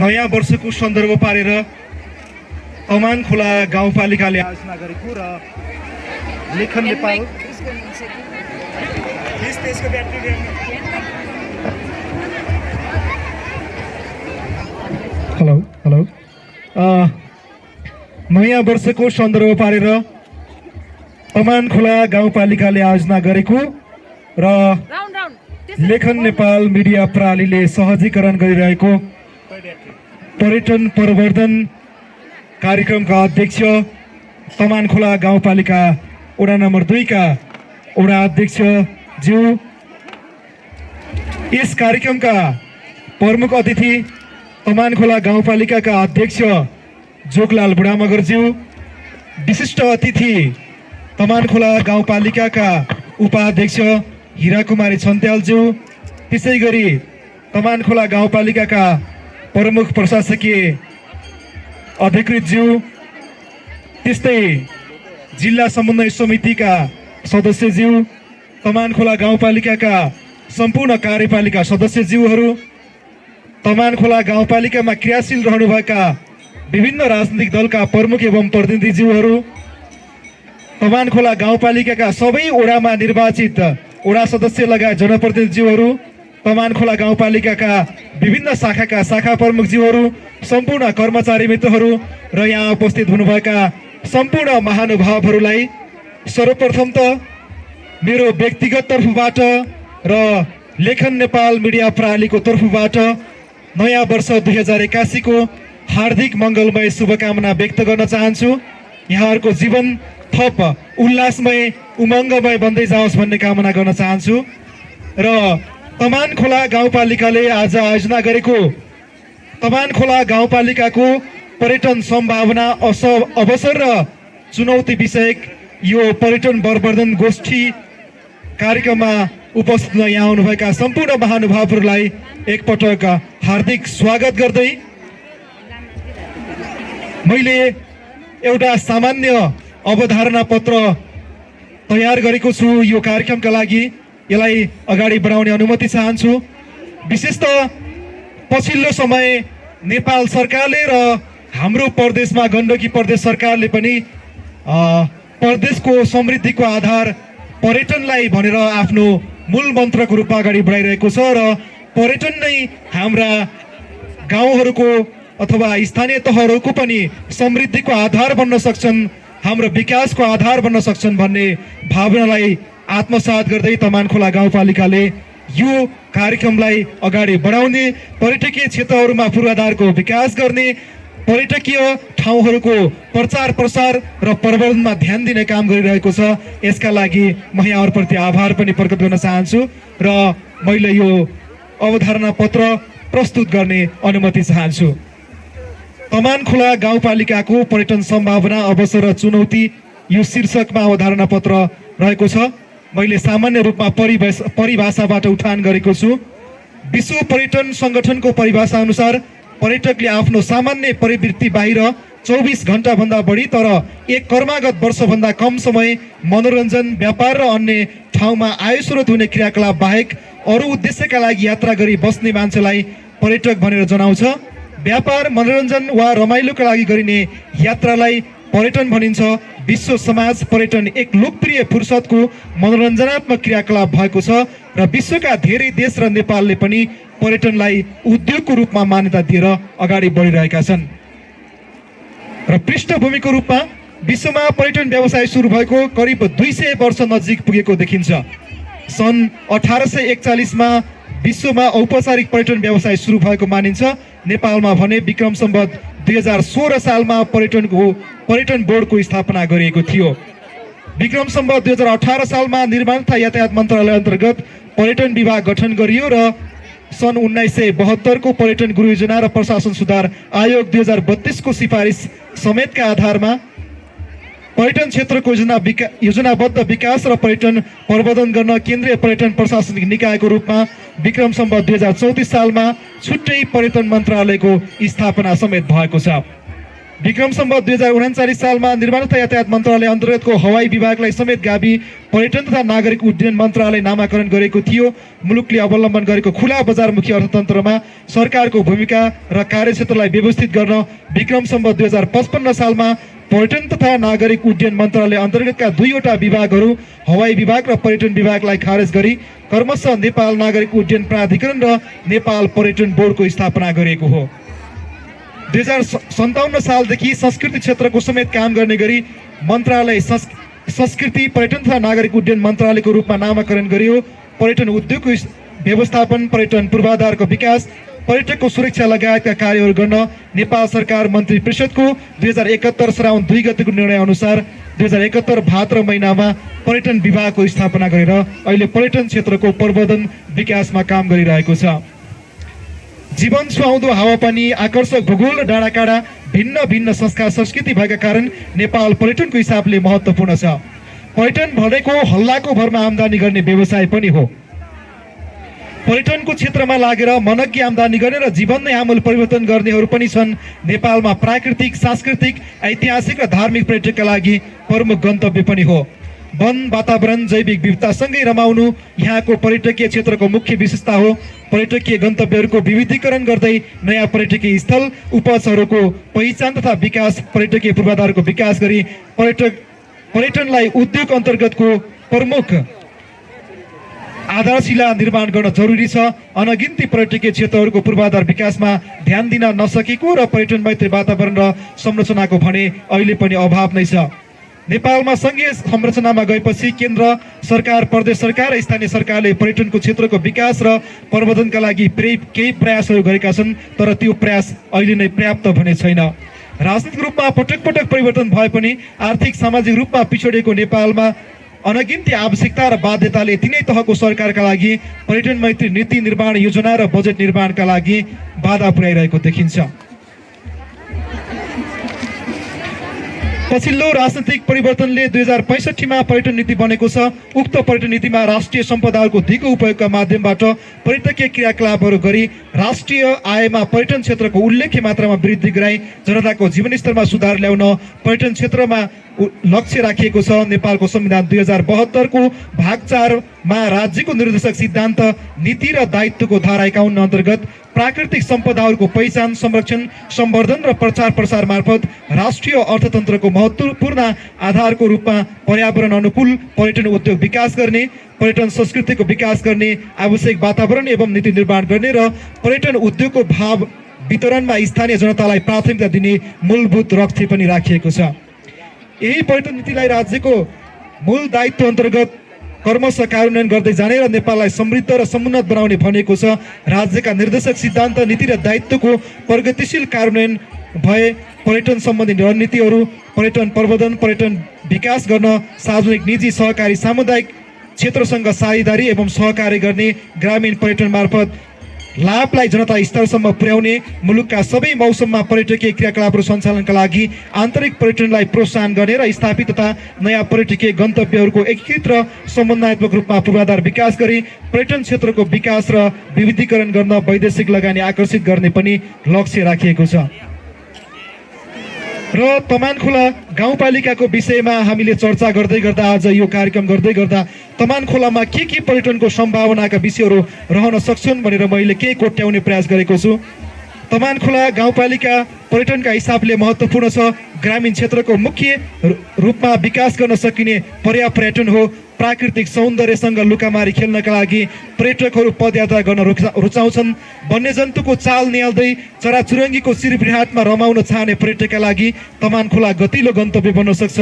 नयाँ वर्षको सन्दर्भ पारेर तमानखोला गाउँपालिकाले आयोजना गरेको र लेखन नेपाल हेलो हेलो नयाँ वर्षको सन्दर्भ पारेर तमानखोला गाउँपालिकाले आयोजना गरेको र लेखन नेपाल मिडिया प्रणालीले सहजीकरण गरिरहेको पर्यटन प्रवर्धन कार्यक्रमका अध्यक्ष तमानखोला गाउँपालिका वडा नम्बर 2 का वडा अध्यक्ष ज्यू, यस कार्यक्रमका प्रमुख अतिथि तमानखोला गाउँपालिकाका अध्यक्ष जोगलाल बुढामगरज्यू, विशिष्ट अतिथि तमानखोला गाउँपालिकाका उपाध्यक्ष हिराकुमारी छन्त्यालज्यू, त्यसै गरी तमानखोला गाउँपालिकाका प्रमुख प्रशासकीय अधिकृतज्यू, त्यस्तै जिल्ला समन्वय समितिका सदस्यज्यू, तमानखोला गाउँपालिकाका सम्पूर्ण कार्यपालिका सदस्यज्यूहरू, तमानखोला गाउँपालिकामा क्रियाशील रहनुभएका विभिन्न राजनीतिक दलका प्रमुख एवं प्रतिनिधिज्यूहरू, तमानखोला गाउँपालिकाका सबै वडामा निर्वाचित वडा सदस्य लगायत जनप्रतिनिधिज्यूहरू, तमानखोला गाउँपालिकाका विभिन्न शाखाका शाखा प्रमुखज्यूहरू, सम्पूर्ण कर्मचारी मित्रहरू र यहाँ उपस्थित हुनुभएका सम्पूर्ण महानुभावहरूलाई सर्वप्रथम त मेरो व्यक्तिगत तर्फबाट र लेखन नेपाल मिडिया प्रणालीको तर्फबाट नयाँ वर्ष 2081 को हार्दिक मङ्गलमय शुभकामना व्यक्त गर्न चाहन्छु। यहाँहरूको जीवन थप उल्लासमय उमङ्गमय बन्दै जाओस् भन्ने कामना गर्न चाहन्छु। र तमानखोला गाउँपालिकाले आज आयोजना गरेको तमानखोला गाउँपालिकाको पर्यटन सम्भावना अवसर र चुनौती विषयक यो पर्यटन प्रवर्धन गोष्ठी कार्यक्रममा उपस्थित यहाँ आउनुभएका सम्पूर्ण महानुभावहरूलाई एकपटक हार्दिक स्वागत गर्दै मैले एउटा सामान्य अवधारणा पत्र तयार गरेको छु। यो कार्यक्रमका लागि यसलाई अगाडि बढाउने अनुमति चाहन्छु। विशेषतः पछिल्लो समय नेपाल सरकारले र हाम्रो प्रदेशमा गण्डकी प्रदेश सरकारले पनि प्रदेशको समृद्धिको आधार पर्यटनलाई भनेर आफ्नो मूल मन्त्रको रूपमा अगाडि बढाइरहेको छ र पर्यटन नै हाम्रा गाउँहरूको अथवा स्थानीय तहहरूको पनि समृद्धिको आधार बन्न सक्छन्, हाम्रो विकासको आधार बन्न सक्छन् भन्ने भावनालाई आत्मसात गर्दै तमानखोला गाउँपालिकाले यो कार्यक्रमलाई अगाडि बढाउने, पर्यटकीय क्षेत्रहरूमा पूर्वाधारको विकास गर्ने, पर्यटकीय ठाउँहरूको प्रचार प्रसार र प्रवर्धनमा ध्यान दिने काम गरिरहेको छ। यसका लागि म यहाँहरूप्रति आभार पनि प्रकट गर्न चाहन्छु र मैले यो अवधारणा पत्र प्रस्तुत गर्ने अनुमति चाहन्छु। तमानखोला गाउँपालिकाको पर्यटन सम्भावना अवसर र चुनौती यो शीर्षकमा अवधारणा पत्र रहेको छ। मैले सामान्य रूपमा परिभाषाबाट उठान गरेको छु। विश्व पर्यटन संगठनको परिभाषा अनुसार पर्यटकले आफ्नो सामान्य प्रवृत्ति बाहिर 24 घण्टाभन्दा बढी तर एक कर्मागत वर्षभन्दा कम समय मनोरञ्जन, व्यापार र अन्य ठाउँमा आयस्रोत हुने क्रियाकलाप बाहेक अरू उद्देश्यका लागि यात्रा गरी बस्ने मान्छेलाई पर्यटक भनेर जनाउँछ। व्यापार, मनोरञ्जन वा रमाइलोका लागि गरिने यात्रालाई पर्यटन भनिन्छ। विश्व समाज पर्यटन एक लोकप्रिय फुर्सदको मनोरञ्जनात्मक क्रियाकलाप भएको छ र विश्वका धेरै देश र नेपालले पनि पर्यटनलाई उद्योगको रूपमा मान्यता दिएर अगाडि बढिरहेका छन्। र पृष्ठभूमिको रूपमा विश्वमा पर्यटन व्यवसाय सुरु भएको करिब 200 वर्ष नजिक पुगेको देखिन्छ। सन् 1841 मा विश्वमा औपचारिक पर्यटन व्यवसाय सुरु भएको मानिन्छ। नेपालमा भने विक्रम सम्वत 2016 सालमा पर्यटन बोर्डको स्थापना गरिएको थियो। विक्रम सम्वत 2018 सालमा निर्माण तथा यातायात मन्त्रालय अन्तर्गत पर्यटन विभाग गठन गरियो र सन् 1972 को पर्यटन गृह योजना र प्रशासन सुधार आयोग 2032 को सिफारिस समेतका आधारमा पर्यटन क्षेत्रको योजनाबद्ध विकास र पर्यटन प्रवर्धन गर्न केन्द्रीय पर्यटन प्रशासनिक निकायको रूपमा विक्रम सम्वत 2034 सालमा छुट्टै पर्यटन मन्त्रालयको स्थापना समेत भएको छ। विक्रम सम्वत 2039 सालमा निर्माण तथा यातायात मन्त्रालय अन्तर्गतको हवाई विभागलाई समेत गावी पर्यटन तथा नागरिक उड्डयन मन्त्रालय नामाकरण गरेको थियो। मुलुकले अवलम्बन गरेको खुला बजारमुखी अर्थतन्त्रमा सरकारको भूमिका र कार्यक्षेत्रलाई व्यवस्थित गर्न विक्रम सम्वत 2055 सालमा पर्यटन तथा नागरिक उड्डयन मन्त्रालय अन्तर्गतका दुईवटा विभागहरू हवाई विभाग र पर्यटन विभागलाई खारेज गरी क्रमशः नेपाल नागरिक उड्डयन प्राधिकरण र नेपाल पर्यटन बोर्डको स्थापना गरिएको हो। 2057 सालदेखि संस्कृति क्षेत्रको समेत काम गर्ने गरी मन्त्रालय संस्कृति पर्यटन तथा नागरिक उड्डयन मन्त्रालयको रूपमा नामाकरण गरियो। पर्यटन उद्योगको व्यवस्थापन, पर्यटन पूर्वाधारको विकास, पर्यटकको सुरक्षा लगायतका कार्यहरू गर्न नेपाल सरकार मन्त्री परिषदको 2071 श्रावण 2 गतेको निर्णय अनुसार 2071 भाद्र महिनामा पर्यटन विभागको स्थापना गरेर अहिले पर्यटन क्षेत्रको प्रवर्धन विकासमा काम गरिरहेको छ। जीवन सुहाउँदो हावापानी, आकर्षक भूगोल र डाँडाकाँडा, भिन्न भिन्न संस्कार संस्कृति भएका कारण नेपाल पर्यटनको हिसाबले महत्त्वपूर्ण छ। पर्यटन भनेको हल्लाको भरमा आम्दानी गर्ने व्यवसाय पनि हो। पर्यटनको क्षेत्रमा लागेर मनग्गी आम्दानी गर्ने र जीवन नै आमूल परिवर्तन गर्नेहरू पनि छन्। नेपालमा प्राकृतिक, सांस्कृतिक, ऐतिहासिक र धार्मिक पर्यटकका लागि प्रमुख गन्तव्य पनि हो। वन, वातावरण, जैविक विविधतासँगै रमाउनु यहाँको पर्यटकीय क्षेत्रको मुख्य विशेषता हो। पर्यटकीय गन्तव्यहरूको विविधीकरण गर्दै नयाँ पर्यटकीय स्थल, उपसहरूको पहिचान तथा विकास, पर्यटकीय पूर्वाधारको विकास गरी पर्यटनलाई उद्योग अन्तर्गतको प्रमुख आधारशिला निर्माण गर्न जरुरी छ। अनगिन्ती पर्यटकीय क्षेत्रहरूको पूर्वाधार विकासमा ध्यान दिन नसकेको र पर्यटन मैत्री वातावरण र संरचनाको भने अहिले पनि अभाव नै छ। नेपालमा संघीय संरचनामा गएपछि केन्द्र सरकार, प्रदेश सरकार र स्थानीय सरकारले पर्यटनको क्षेत्रको विकास र प्रवर्धनका लागि केही प्रयासहरू गरेका छन्, तर त्यो प्रयास अहिले नै पर्याप्त भने छैन। राजनीतिक रूपमा पटक पटक परिवर्तन भए पनि आर्थिक सामाजिक रूपमा पिछडिएको नेपालमा अनगिन्ती आवश्यकता र बाध्यताले तिनै तहको सरकारका लागि पर्यटन मैत्री नीति निर्माण योजना र बजेट निर्माणका लागि बाधा पुर्याइरहेको देखिन्छ। पछिल्लो राजनीतिक परिवर्तनले 2065 मा पर्यटन नीति बनेको छ। उक्त पर्यटन नीतिमा राष्ट्रिय सम्पदाहरूको दिगो उपयोगका माध्यमबाट पर्यटकीय क्रियाकलापहरू गरी राष्ट्रिय आयमा पर्यटन क्षेत्रको उल्लेख्य मात्रामा वृद्धि गराई जनताको जीवनस्तरमा सुधार ल्याउन पर्यटन क्षेत्रमा लक्ष्य राखिएको छ। नेपालको संविधान 2072 को भाग 4 मा राज्यको निर्देशक सिद्धान्त, नीति र दायित्वको धारा 51 अन्तर्गत प्राकृतिक सम्पदाहरूको पहिचान, संरक्षण, सम्वर्धन र प्रचार प्रसार मार्फत राष्ट्रिय अर्थतन्त्रको महत्त्वपूर्ण आधारको रूपमा पर्यावरण अनुकूल पर्यटन उद्योग विकास गर्ने, पर्यटन संस्कृतिको विकास गर्ने, आवश्यक वातावरण एवं नीति निर्माण गर्ने र पर्यटन उद्योगको भाव वितरणमा स्थानीय जनतालाई प्राथमिकता दिने मूलभूत लक्ष्य पनि राखिएको छ। यही पर्यटन नीतिलाई राज्यको मूल दायित्व अन्तर्गत क्रमशः कार्यान्वयन गर्दै जाने र नेपाललाई समृद्ध र समुन्नत बनाउने भनेको छ। राज्यका निर्देशक सिद्धान्त, नीति र दायित्वको प्रगतिशील कार्यान्वयन भए पर्यटन सम्बन्धी रणनीतिहरू, पर्यटन प्रवर्धन, पर्यटन विकास गर्न सार्वजनिक, निजी, सहकारी, सामुदायिक क्षेत्रसँग साझेदारी एवं सहकार्य गर्ने, ग्रामीण पर्यटन मार्फत लाभलाई जनता स्तरसम्म पुर्याउने, मुलुकका सबै मौसममा पर्यटकीय क्रियाकलापहरू सञ्चालनका लागि आन्तरिक पर्यटनलाई प्रोत्साहन गर्ने र स्थापित तथा नयाँ पर्यटकीय गन्तव्यहरूको एकीकृत र समन्वयात्मक रूपमा पूर्वाधार विकास गरी पर्यटन क्षेत्रको विकास र विविधीकरण गर्न वैदेशिक लगानी आकर्षित गर्ने पनि लक्ष्य राखिएको छ। र तमानखोला गाउँपालिकाको विषयमा हामीले चर्चा गर्दै गर्दा, आज यो कार्यक्रम गर्दै गर्दा तमानखोलामा के पर्यटनको सम्भावनाका विषयहरू रहन सक्छन् भनेर मैले केही कोट्याउने प्रयास गरेको छु। तमानखोला गाउँपालिका पर्यटनका हिसाबले महत्त्वपूर्ण छ। ग्रामीण क्षेत्रको मुख्य रूपमा विकास गर्न सकिने पर्यटन हो। प्राकृतिक सौन्दर्यसँग लुकामारी खेल्नका लागि पर्यटकहरू पदयात्रा गर्न रुचाउँछन्। वन्यजन्तुको चाल निहाल्दै चराचुरुङ्गीको सिरबिहाटमा रमाउन चाहने पर्यटकका लागि तमानखोला गतिलो गन्तव्य बन्न सक्छ।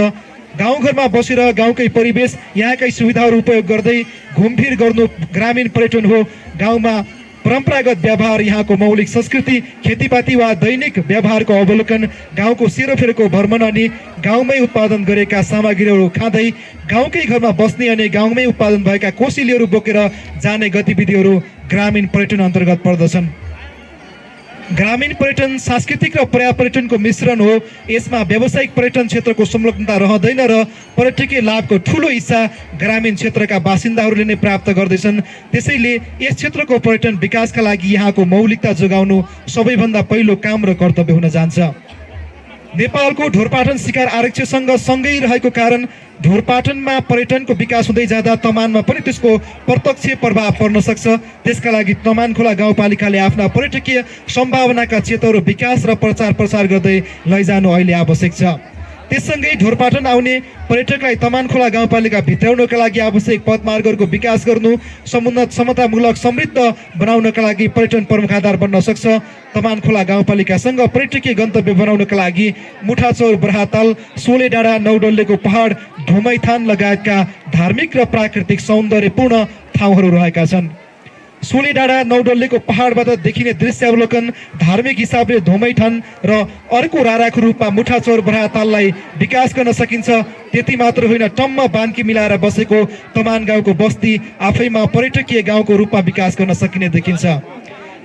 गाउँघरमा बसेर गाउँकै परिवेश, यहाँकै सुविधाहरू उपयोग गर्दै घुमफिर गर्नु ग्रामीण पर्यटन हो। गाउँमा परम्परागत व्यवहार, यहाँको मौलिक संस्कृति, खेतीपाती वा दैनिक व्यवहारको अवलोकन, गाउँको सेरोफेरोको भ्रमण अनि गाउँमै उत्पादन गरेका सामग्रीहरू खाँदै गाउँकै घरमा बस्ने अनि गाउँमै उत्पादन भएका कोसेलीहरू बोकेर जाने गतिविधिहरू ग्रामीण पर्यटन अन्तर्गत पर्दछन्। ग्रामीण पर्यटन सांस्कृतिक र पर्यटनको मिश्रण हो। यसमा व्यावसायिक पर्यटन क्षेत्रको संलग्नता रहँदैन र पर्यटकीय लाभको ठूलो हिस्सा ग्रामीण क्षेत्रका बासिन्दाहरूले नै प्राप्त गर्दैछन्। त्यसैले यस क्षेत्रको पर्यटन विकासका लागि यहाँको मौलिकता जोगाउनु सबैभन्दा पहिलो काम र कर्तव्य हुन जान्छ। नेपालको ढोरपाटन शिकार आरक्षसँग सँगै रहेको कारण ढोरपाटनमा पर्यटनको विकास हुँदै जाँदा तमानमा पनि त्यसको प्रत्यक्ष प्रभाव पर्न सक्छ। त्यसका लागि तमान खोला गाउँपालिकाले आफ्ना पर्यटकीय सम्भावनाका क्षेत्रहरू विकास र प्रचार प्रसार गर्दै लैजानु अहिले आवश्यक छ। त्यससँगै ढोरपाटन आउने पर्यटकलाई तमान खोला गाउँपालिका भित्राउनका लागि आवश्यक पथमार्गहरूको विकास गर्नु, समतामूलक समृद्ध बनाउनका लागि पर्यटन प्रमुख आधार बन्न सक्छ। तमान खोला गाउँपालिकासँग पर्यटकीय गन्तव्य बनाउनका लागि मुठाचौर, बराहताल, सोले डाँडा, नौडल्लेको पहाड, धुमैथान लगायतका धार्मिक र प्राकृतिक सौन्दर्यपूर्ण ठाउँहरू रहेका छन्। सोले डाँडा, नौडल्लेको पहाडबाट देखिने दृश्यावलोकन धार्मिक हिसाबले धुमैथान र अर्को राराको रूपमा मुठाचौर, बराहताललाई विकास गर्न सकिन्छ। त्यति मात्र होइन, टम्म बान्की मिलाएर बसेको तमान गाउँको बस्ती आफैमा पर्यटकीय गाउँको रूपमा विकास गर्न सकिने देखिन्छ।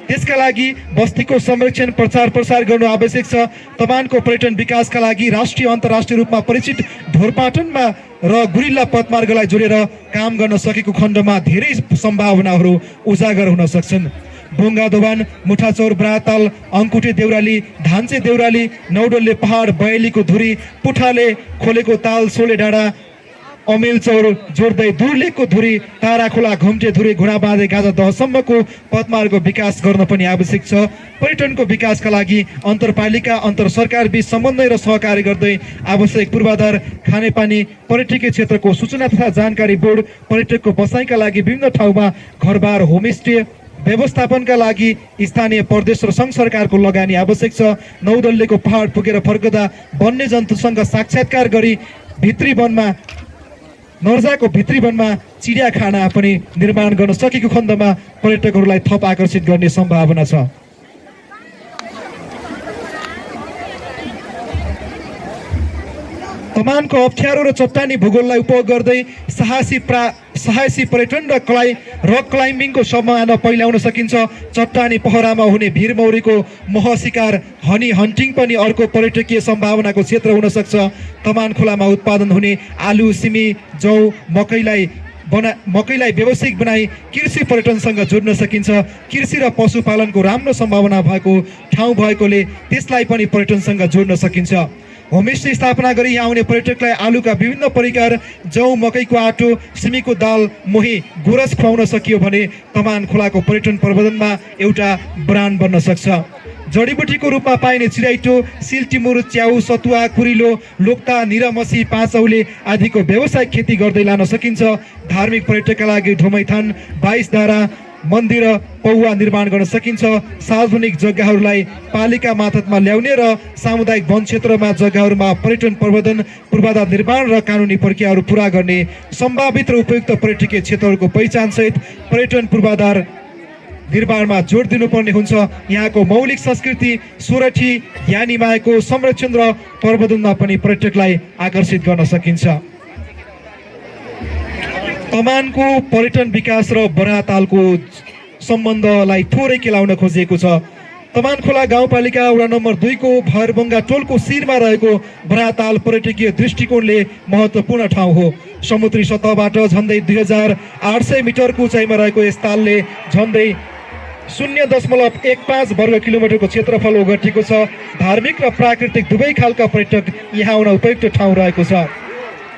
त्यसका लागि बस्तीको संरक्षण प्रचार प्रसार गर्नु आवश्यक छ। तमानको पर्यटन विकासका लागि राष्ट्रिय अन्तर्राष्ट्रिय रूपमा परिचित ढोरपाटनमा र गुरिल्ला पथमार्गलाई जोडेर काम गर्न सकेको खण्डमा धेरै सम्भावनाहरू उजागर हुन सक्छन्। बोङ्गा दोभान, मुठाचौर, बराहताल, अङ्कुटे देउराली, धान्चे देउराली, नौडल्ले पहाड, बयलीको धुरी, पुठाले खोलेको ताल, सोले डाँडा, अमेलचौर जोड्दै दुर्लेकको धुरी, ताराखोला, घुम्टे धुरी, घोडाबाँधे गाजा दहसम्मको पथमार्गको विकास गर्न पनि आवश्यक छ। पर्यटनको विकासका लागि अन्तरपालिका अन्तर सरकार बीच समन्वय र सहकार्य गर्दै आवश्यक पूर्वाधार, खानेपानी, पर्यटकीय क्षेत्रको सूचना तथा जानकारी बोर्ड, पर्यटकको बसाइका लागि विभिन्न ठाउँमा घरबार, होमस्टे व्यवस्थापनका लागि स्थानीय प्रदेश र सङ्घ सरकारको लगानी आवश्यक छ। नौदल्लेको पहाड पुगेर फर्कदा वन्यजन्तुसँग साक्षात्कार गरी भित्री वनमा नर्जाको भित्री वनमा चिडियाखाना पनि निर्माण गर्न सकेको खण्डमा पर्यटकहरूलाई थप आकर्षित गर्ने सम्भावना छ। तमानको अप्ठ्यारो र चट्टानी भूगोललाई उपयोग गर्दै साहसी पर्यटन र रक क्लाइम्बिङको सम्भावना पहिल्याउन सकिन्छ। चट्टानी पहरामा हुने भिरमौरीको मह शिकार, हनी हन्टिङ पनि अर्को पर्यटकीय सम्भावनाको क्षेत्र हुन सक्छ। तमान खोलामा उत्पादन हुने आलु, सिमी, जौ, मकैलाई व्यावसायिक बनाई कृषि पर्यटनसँग जोड्न सकिन्छ। कृषि र पशुपालनको राम्रो सम्भावना भएको ठाउँ भएकोले त्यसलाई पनि पर्यटनसँग जोड्न सकिन्छ। होमस्टे स्थापना गरी यहाँ आउने पर्यटकलाई आलुका विभिन्न परिकार, जौ, मकैको आटो, सिमीको दाल, मोही, गोरस खुवाउन सकियो भने तमान खोलाको पर्यटन प्रबन्धनमा एउटा ब्रान्ड बन्न सक्छ। जडीबुटीको रूपमा पाइने चिराइटो, सिलटिमुर, च्याउ, सतुवा, कुरिलो, लोक्ता, निरामसी, पाँचौले आदिको व्यावसायिक खेती गर्दै लान सकिन्छ। धार्मिक पर्यटकका लागि धुमैथान, 22 धारा मन्दिर, पौवा निर्माण गर्न सकिन्छ। सार्वजनिक जग्गाहरूलाई पालिका मातहतमा ल्याउने र सामुदायिक वन क्षेत्रमा जग्गाहरूमा पर्यटन प्रबन्धन, पूर्वाधार निर्माण र कानुनी प्रक्रियाहरू पूरा गर्ने सम्भावित र उपयुक्त पर्यटकीय क्षेत्रहरूको पहिचानसहित पर्यटन पूर्वाधार निर्माणमा जोड दिनुपर्ने हुन्छ। यहाँको मौलिक संस्कृति, सोरठी, यानीमाएको संरक्षण र प्रबन्धनमा पनि पर्यटकलाई आकर्षित गर्न सकिन्छ। तमानको पर्यटन विकास र बराहतालको सम्बन्धलाई थोरै केलाउन खोजिएको छ। तमान खोला गाउँपालिका वडा नम्बर 2 को भैरबङ्गा टोलको शिरमा रहेको बराहताल पर्यटकीय दृष्टिकोणले महत्त्वपूर्ण ठाउँ हो। समुद्री सतहबाट झन्डै 2800 मिटरको उचाइमा रहेको यस तालले झन्डै 0.15 वर्ग किलोमिटरको क्षेत्रफल ओगटेको छ। धार्मिक र प्राकृतिक दुवै खालका पर्यटक यहाँ आउन उपयुक्त ठाउँ रहेको छ।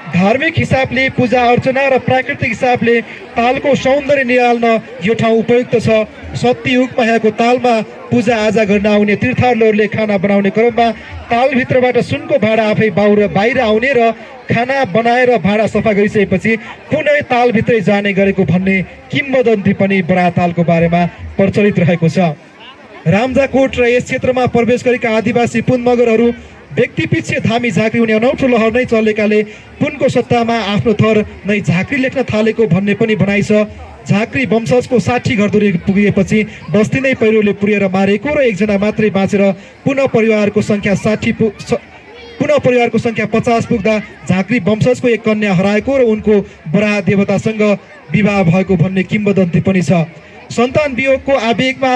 धार्मिक हिसाबले पूजा अर्चना र प्राकृतिक हिसाबले तालको सौन्दर्य निहाल्न यो ठाउँ उपयुक्त छ। सत्ययुगमा यहाँको तालमा पूजा आजा गर्न आउने तीर्थालुहरूले खाना बनाउने क्रममा तालभित्रबाट सुनको भाँडा आफै बाहिर आउने र खाना बनाएर भाँडा सफा गरिसकेपछि पुनः तालभित्रै जाने गरेको भन्ने किम्वदन्ती पनि बराहतालको बारेमा प्रचलित रहेको छ। रामजाकोट र यस क्षेत्रमा प्रवेश गरेका आदिवासी पुन मगरहरू व्यक्ति पछि धामी झाँक्री हुने अनौठो लहर नै चलेकाले पुनको सत्तामा आफ्नो थर नै झाँक्री लेख्न थालेको भन्ने पनि भनाइ छ। झाँक्री वंशजको 60 घरधुरी पुगेपछि बस्ती नै पहिरोले पुरेर मारेको र एकजना मात्रै बाँचेर पुनः परिवारको सङ्ख्या 50 पुग्दा झाँक्री वंशजको एक कन्या हराएको र उनको बराह देवतासँग विवाह भएको भन्ने किम्वदन्ती पनि छ। सन्तान वियोगको आवेगमा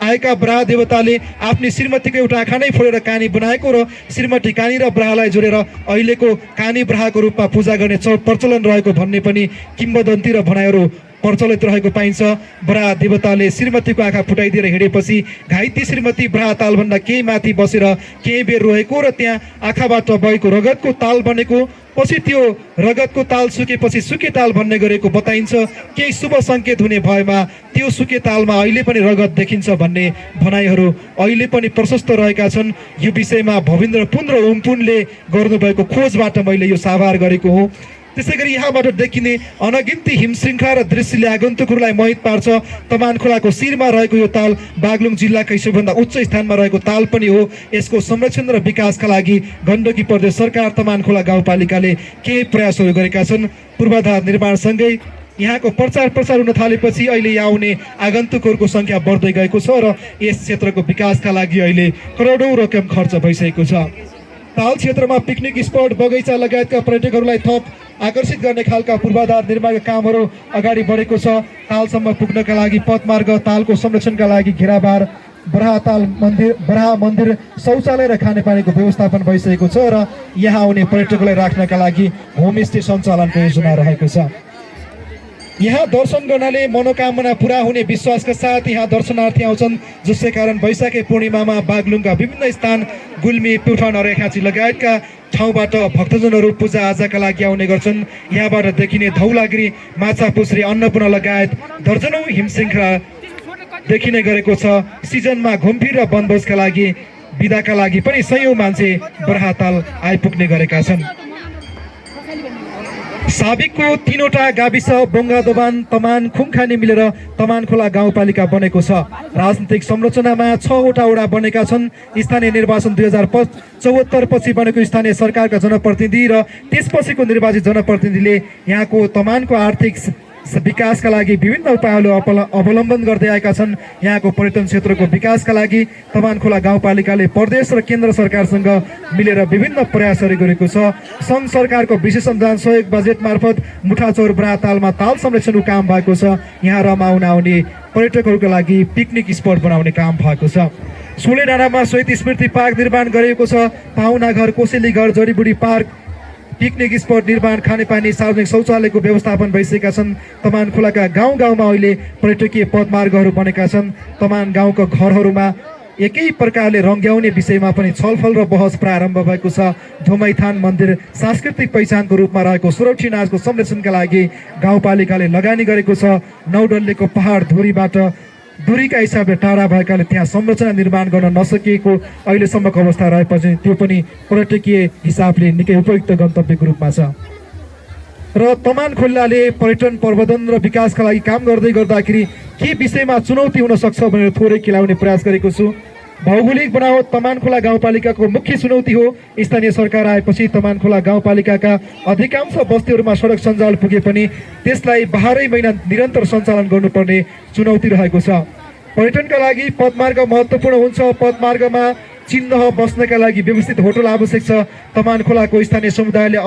आएका बराह देवताले आफ्नी श्रीमतीको एउटा आँखा नै फोडेर कानी बनाएको र श्रीमती कानी र बराहलाई जोडेर अहिलेको कानी बराहको रूपमा पूजा गर्ने प्रचलन रहेको भन्ने पनि किम्वदन्ती र भनाइहरू प्रचलित रहेको पाइन्छ। बराह देवताले श्रीमतीको आँखा फुटाइदिएर हिँडेपछि घाइते श्रीमती बराह तालभन्दा केही माथि बसेर केही बेर रोएको र त्यहाँ आँखाबाट बगेको रगतको ताल बनेको, पछि त्यो रगतको ताल सुकेपछि सुके ताल भन्ने गरेको बताइन्छ। केही शुभ सङ्केत हुने भएमा त्यो सुके तालमा अहिले पनि रगत देखिन्छ भन्ने भनाइहरू अहिले पनि प्रशस्त रहेका छन्। यो विषयमा भविन्द्र पुन र उम्पुनले गर्नुभएको खोजबाट मैले यो साभार गरेको हुँ। त्यसै गरी यहाँबाट देखिने अनगिन्ती हिमश्रृङ्खला र दृश्यले आगन्तुकहरूलाई मोहित पार्छ। तमान खोलाको शिरमा रहेको यो ताल बागलुङ जिल्लाकै सबैभन्दा उच्च स्थानमा रहेको ताल पनि हो। यसको संरक्षण र विकासका लागि गण्डकी प्रदेश सरकार तमान खोला गाउँपालिकाले केही प्रयासहरू गरेका छन्। पूर्वाधार निर्माणसँगै यहाँको प्रचार प्रसार हुन थालेपछि अहिले यहाँ आउने आगन्तुकहरूको सङ्ख्या बढ्दै गएको छ र यस क्षेत्रको विकासका लागि अहिले करोडौँ रकम खर्च भइसकेको छ। ताल क्षेत्रमा पिकनिक स्पट, बगैँचा लगायतका पर्यटकहरूलाई थप आकर्षित गर्ने खालका पूर्वाधार निर्माणका कामहरू अगाडि बढेको छ। तालसम्म पुग्नका लागि पथमार्ग, तालको संरक्षणका लागि घेराबार, बराह मन्दिर, शौचालय र खानेपानीको व्यवस्थापन भइसकेको छ र यहाँ आउने पर्यटकलाई राख्नका लागि होमस्टे सञ्चालनको योजना रहेको छ। यहाँ दर्शन गर्नाले मनोकामना पुरा हुने विश्वासका साथ यहाँ दर्शनार्थी आउँछन्, जसै कारण वैशाखी पूर्णिमामा बागलुङका विभिन्न स्थान, गुल्मी, प्युठान, अरेखाँची लगायतका ठाउँबाट भक्तजनहरू पूजाआजाका लागि आउने गर्छन्। यहाँबाट देखिने धौलागिरी, माछापुछ्री, अन्नपूर्ण लगायत दर्जनौँ हिमश्रृङ्खला देखिने गरेको छ। सिजनमा घुमफिर र वनभोजका लागि, बिदाका लागि पनि सयौँ मान्छे बराहताल आइपुग्ने गरेका छन्। साबिकको 3वटा गाविस बोङ्गा दोभान, तमान, खुङखानी मिलेर तमान खोला गाउँपालिका बनेको छ। राजनीतिक संरचनामा 6वटा वडा बनेका छन्। स्थानीय निर्वाचन 2074 पछि बनेको स्थानीय सरकारका जनप्रतिनिधि र त्यसपछिको निर्वाचित जनप्रतिनिधिले यहाँको तमानको आर्थिक विकासका लागि विभिन्न उपायहरू अवलम्बन गर्दै आएका छन्। यहाँको पर्यटन क्षेत्रको विकासका लागि तमान खोला गाउँपालिकाले प्रदेश र केन्द्र सरकारसँग मिलेर विभिन्न प्रयासहरू गरेको छ। सङ्घ सरकारको विशेष अनुदान सहयोग बजेट मार्फत मुठाचौर बराहतालमा ताल संरक्षणको काम भएको छ। यहाँ रमाउन आउने पर्यटकहरूका लागि पिकनिक स्पट बनाउने काम भएको छ। सोले डाँडामा शहीद स्मृति पार्क निर्माण गरिएको छ। पाहुना घर, कोसेली घर, जडीबुडी पार्क, पिकनिक स्पट निर्माण, खानेपानी, सार्वजनिक शौचालयको व्यवस्थापन भइसकेका छन्। तमान खोलाका गाउँ गाउँमा अहिले पर्यटकीय पदमार्गहरू बनेका छन्। तमान गाउँका घरहरूमा एकै प्रकारले रङ्ग्याउने विषयमा पनि छलफल र बहस प्रारम्भ भएको छ। धुमैथान मन्दिर सांस्कृतिक पहिचानको रूपमा रहेको सुरक्षी नाचको संरक्षणका लागि गाउँपालिकाले लगानी गरेको छ। नौडल्लेको पहाड धुरीबाट दूरीका हिसाबले टाढा भएकाले त्यहाँ संरचना निर्माण गर्न नसकिएको अहिलेसम्मको अवस्था रहेपछि त्यो पनि पर्यटकीय हिसाबले निकै उपयुक्त गन्तव्यको रूपमा छ। र तमान खोलाले पर्यटन प्रवर्धन र विकासका लागि काम गर्दै गर्दाखेरि के विषयमा चुनौती हुन सक्छ भनेर थोरै केलाउने प्रयास गरेको छु। भौगोलिक बनावट तमान खोला गाउँपालिकाको मुख्य चुनौती हो। स्थानीय सरकार आएपछि तमान खोला गाउँपालिकाका अधिकांश बस्तीहरूमा सडक सञ्जाल पुगे पनि त्यसलाई 12 महिना निरन्तर सञ्चालन गर्नुपर्ने चुनौती रहेको छ। पर्यटनका लागि पदमार्ग महत्त्वपूर्ण हुन्छ। पदमार्गमा चिन्ह बस्नका लागि व्यवस्थित होटल आवश्यक छ। तमान खोलाको स्थानीय समुदायले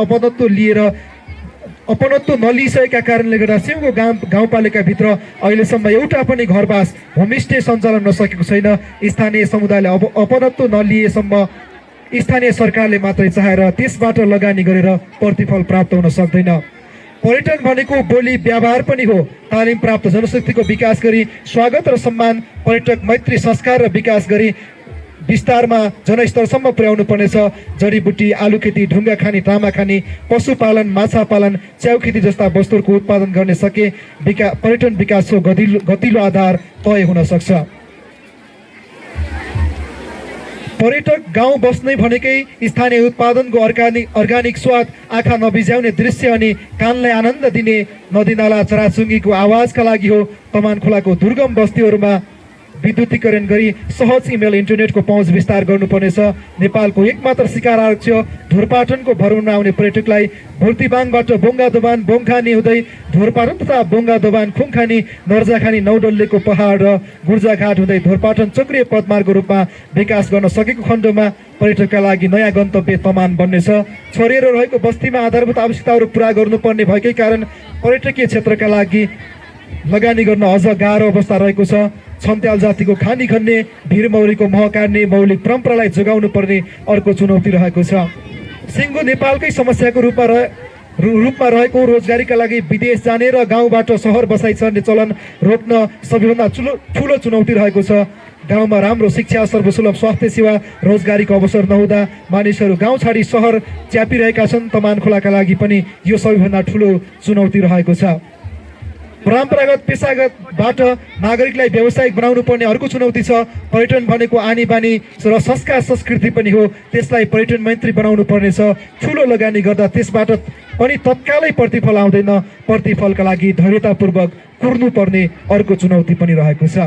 अपनत्व नलिइसकेका कारणले गर्दा सिउँगो गाउँपालिकाभित्र अहिलेसम्म एउटा पनि घरवास होमस्टे सञ्चालन नसकेको छैन। स्थानीय समुदायले अपनत्व नलिएसम्म स्थानीय सरकारले मात्रै चाहेर त्यसबाट लगानी गरेर प्रतिफल प्राप्त हुन सक्दैन। पर्यटन भनेको बोली व्यवहार पनि हो। तालिम प्राप्त जनशक्तिको विकास गरी स्वागत र सम्मान, पर्यटक मैत्री संस्कार र विकास गरी विस्तारमा जनस्तरसम्म पुर्याउनु पर्नेछ। जडीबुटी, आलु खेती, ढुङ्गा खानी, तामा खानी, पशुपालन, माछा पालन, च्याउ खेती जस्ता वस्तुहरूको उत्पादन गर्ने सके पर्यटन विकासको गतिलो आधार तय हुन सक्छ। पर्यटक गाउँ बस्ने भनेकै स्थानीय उत्पादनको अर्गानिक स्वाद, आँखा नबिझ्याउने दृश्य अनि कानलाई आनन्द दिने नदीनाला चराचुङ्गीको आवाजका लागि हो। तमान खोलाको दुर्गम बस्तीहरूमा विद्युतीकरण गरी सहज इमेल इन्टरनेटको पहुँच विस्तार गर्नुपर्नेछ। नेपालको एकमात्र शिकार आरक्ष ढोरपाटनको भ्रमणमा आउने पर्यटकलाई भुल्तीबाङबाट बोङ्गा दोभान, बोङखानी हुँदै ढोरपाटन तथा बोङ्गा दोभान, खुङखानी, नर्जाखानी, नौडल्लेको पहाड र गुर्जाघाट हुँदै ढोरपाटन चक्रीय पदमार्गको रूपमा विकास गर्न सकेको खण्डमा पर्यटकका लागि नयाँ गन्तव्य तमान बन्नेछ। छोडेर रहेको बस्तीमा आधारभूत आवश्यकताहरू पुरा गर्नुपर्ने भएकै कारण पर्यटकीय क्षेत्रका लागि लगानी गर्न अझ गाह्रो अवस्था रहेको छ। छन्त्याल जातिको खानी खन्ने, भिरमौरीको मह काट्ने मौलिक परम्परालाई जोगाउनु पर्ने अर्को चुनौती रहेको छ। सिङ्गो नेपालकै समस्याको रूपमा रूपमा रहेको रोजगारीका लागि विदेश जाने र गाउँबाट सहर बसाइ सर्ने चलन रोक्न सबैभन्दा ठुलो चुनौती रहेको छ। गाउँमा राम्रो शिक्षा, सर्वसुलभ स्वास्थ्य सेवा, रोजगारीको अवसर नहुँदा मानिसहरू गाउँ छाडी सहर च्यापिरहेका छन्। तमान खोलाका लागि पनि यो सबैभन्दा ठुलो चुनौती रहेको छ। परम्परागत पेसागतबाट नागरिकलाई व्यावसायिक बनाउनु पर्ने अर्को चुनौती छ। पर्यटन भनेको आनी बानी र संस्कार संस्कृति पनि हो। त्यसलाई पर्यटन मैत्री बनाउनु पर्नेछ। ठुलो लगानी गर्दा त्यसबाट पनि तत्कालै प्रतिफल आउँदैन। प्रतिफलका लागि धैर्यतापूर्वक कुर्नु पर्ने अर्को चुनौती पनि रहेको छ।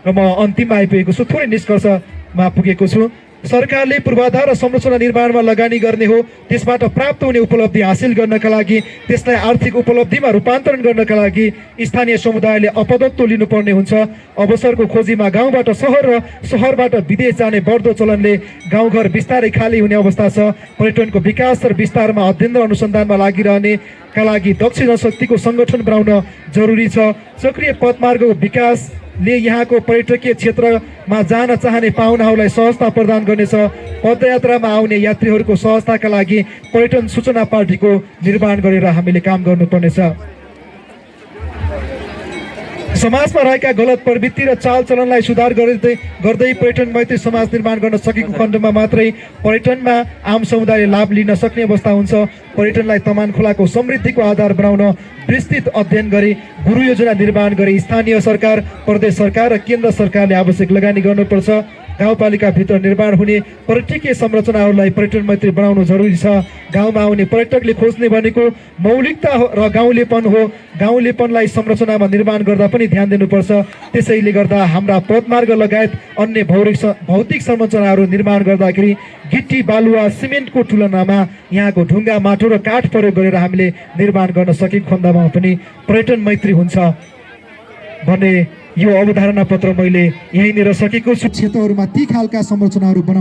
र म अन्तिममा आइपुगेको छु, थोरै निष्कर्षमा पुगेको छु। सरकारले पूर्वाधार र संरचना निर्माणमा लगानी गर्ने हो। त्यसबाट प्राप्त हुने उपलब्धि हासिल गर्नका लागि, त्यसलाई आर्थिक उपलब्धिमा रूपान्तरण गर्नका लागि स्थानीय समुदायले अपदत्व लिनुपर्ने हुन्छ। अवसरको खोजीमा गाउँबाट सहर र सहरबाट विदेश जाने बढ्दो चलनले गाउँघर बिस्तारै खाली हुने अवस्था छ। पर्यटनको विकास र विस्तारमा अध्ययन र अनुसन्धानमा लागिरहनेका लागि दक्ष जनशक्तिको सङ्गठन बनाउन जरुरी छ। सक्रिय पथमार्गको विकासले यहाँको पर्यटकीय क्षेत्रमा जान चाहने पाहुनाहरूलाई सहजता प्रदान गर्नेछ। पदयात्रामा आउने यात्रीहरूको सहजताका लागि पर्यटन सूचना पार्टीको निर्माण गरेर हामीले काम गर्नुपर्नेछ। समाजमा रहेका गलत प्रवृत्ति र चालचलनलाई सुधार गर्दै पर्यटन मैत्री समाज निर्माण गर्न सकेको खण्डमा मात्रै पर्यटनमा आम समुदायले लाभ लिन सक्ने अवस्था हुन्छ। पर्यटनलाई तमान खोलाको समृद्धिको आधार बनाउन विस्तृत अध्ययन गरी गुरु योजना निर्माण गरी स्थानीय सरकार, प्रदेश सरकार र केन्द्र सरकारले आवश्यक लगानी गर्नुपर्छ। गाउँपालिकाभित्र निर्माण हुने पर्यटकीय संरचनाहरूलाई पर्यटन मैत्री बनाउनु जरुरी छ। गाउँमा आउने पर्यटकले खोज्ने भनेको मौलिकता र गाउँलेपन हो। गाउँलेपनलाई संरचनामा निर्माण गर्दा पनि ध्यान दिनुपर्छ। त्यसैले गर्दा हाम्रा पथमार्ग लगायत अन्य भौतिक संरचनाहरू निर्माण गर्दाखेरि गिट्टी, बालुवा, सिमेन्टको तुलनामा यहाँको ढुङ्गा, माटो र काठ प्रयोग गरेर हामीले निर्माण गर्न सकेको खण्डमा पनि पर्यटन मैत्री हुन्छ भन्ने यो अवधारणा पत्र मैले यहीँनिर सकेको छु। क्षेत्रहरूमा ती खालका संरचनाहरू बनाउनु